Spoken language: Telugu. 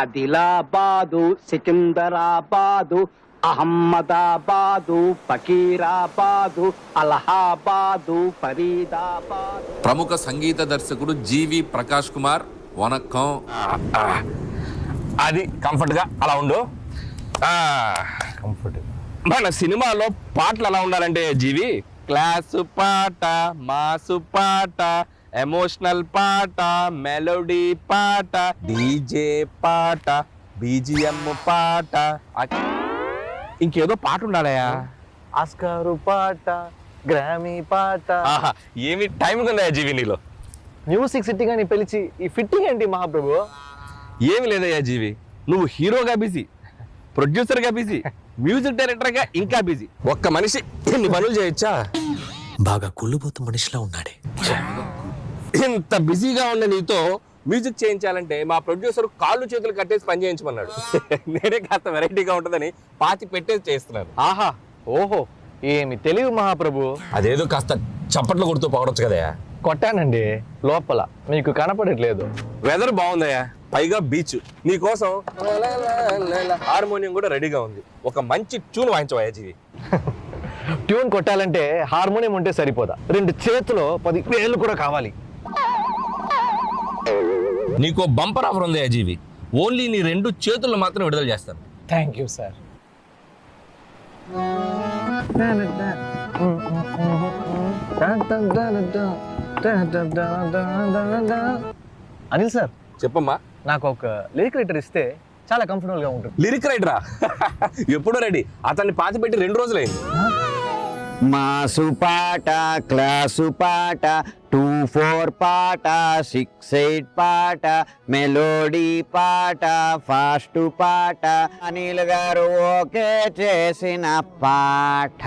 ఆదిలాబాదు, సికింద్రాబాదు, అహ్మదాబాదు, ఫకీరాబాదు, అలహాబాదు, ఫరీదాబాదు. ప్రముఖ సంగీత దర్శకుడు జీవి ప్రకాష్ కుమార్ వనక్కం. అది కంఫర్ట్గా అలా ఉండు. కంఫర్ట్. మన సినిమాలో పాటలు ఎలా ఉండాలంటే జీవి, క్లాసు పాట, మాసు పాట, ఎమోషనల్ పాట, మెలోడీ పాట, డీజే పాట, బీజిఎం పాట, ఇంకేదో పాట ఉండాలయా, ఆస్కారు పాట, గ్రామీ పాట. ఏమి టైం ఉందా జీవి నీలో? మ్యూజిక్ సిట్టింగ్ అని పిలిచి ఈ ఫిట్టింగ్ ఏంటి మహాప్రభు? ఏమి లేదయ్యా జీవి, నువ్వు హీరోగా బిజీ, ప్రొడ్యూసర్గా బిజీ, మ్యూజిక్ డైరెక్టర్గా ఇంకా బిజీ. ఒక్క మనిషి ఇన్ని పనులు చేయొచ్చా? బాగా కుళ్ళుబోతు మనిషిలా ఉన్నాడే. ఇంత బిజీగా ఉన్న నీతో మ్యూజిక్ చేయించాలంటే మా ప్రొడ్యూసర్ కాళ్ళు చేతులు కట్టేసి పని చేయించమన్నాడు. నేనే కాస్త వెరైటీగా ఉంటుందని పాతి పెట్టేసి చేస్తున్నాను. ఆహా, ఓహో, ఏమి తెలివి మహాప్రభు. అదేదో కాస్త చప్పట్లు కొడుతూ పోవడచ్చు కదయా. కొట్టానండి, లోపల మీకు కనపడట్లేదు. వెదర్ బాగుందయ్యా, పైగా బీచ్. నీకోసం హార్మోనియం కూడా రెడీగా ఉంది. ఒక మంచి ట్యూన్ వాయించవయ్యా జీవి. ట్యూన్ కొట్టాలంటే హార్మోనియం ఉంటే సరిపోదా, 2 చేతులు 10 వేలు కూడా కావాలి. నీకో బంపర్ ఆఫర్ ఉంది జీవి, ఓన్లీ నీ 2 చేతులను మాత్రం విడుదల చేస్తాను. Thank you sir. Anil sir, చెప్పమ్మా. నాకు ఒక లిరిక్ రైటర్ ఇస్తే చాలా కంఫర్టబుల్ గా ఉంటుంది. లిరిక్ రైటరా? ఎప్పుడో రెడీ. అతన్ని పాతి పెట్టి 2 రోజులైంది. మాసు పాట, క్లాసు పాట, 2-4 పాట, 6-8 పాట, మెలోడీ పాట, ఫాస్ట్ పాట, అనిల్ గారు ఓకే చేసిన పాట.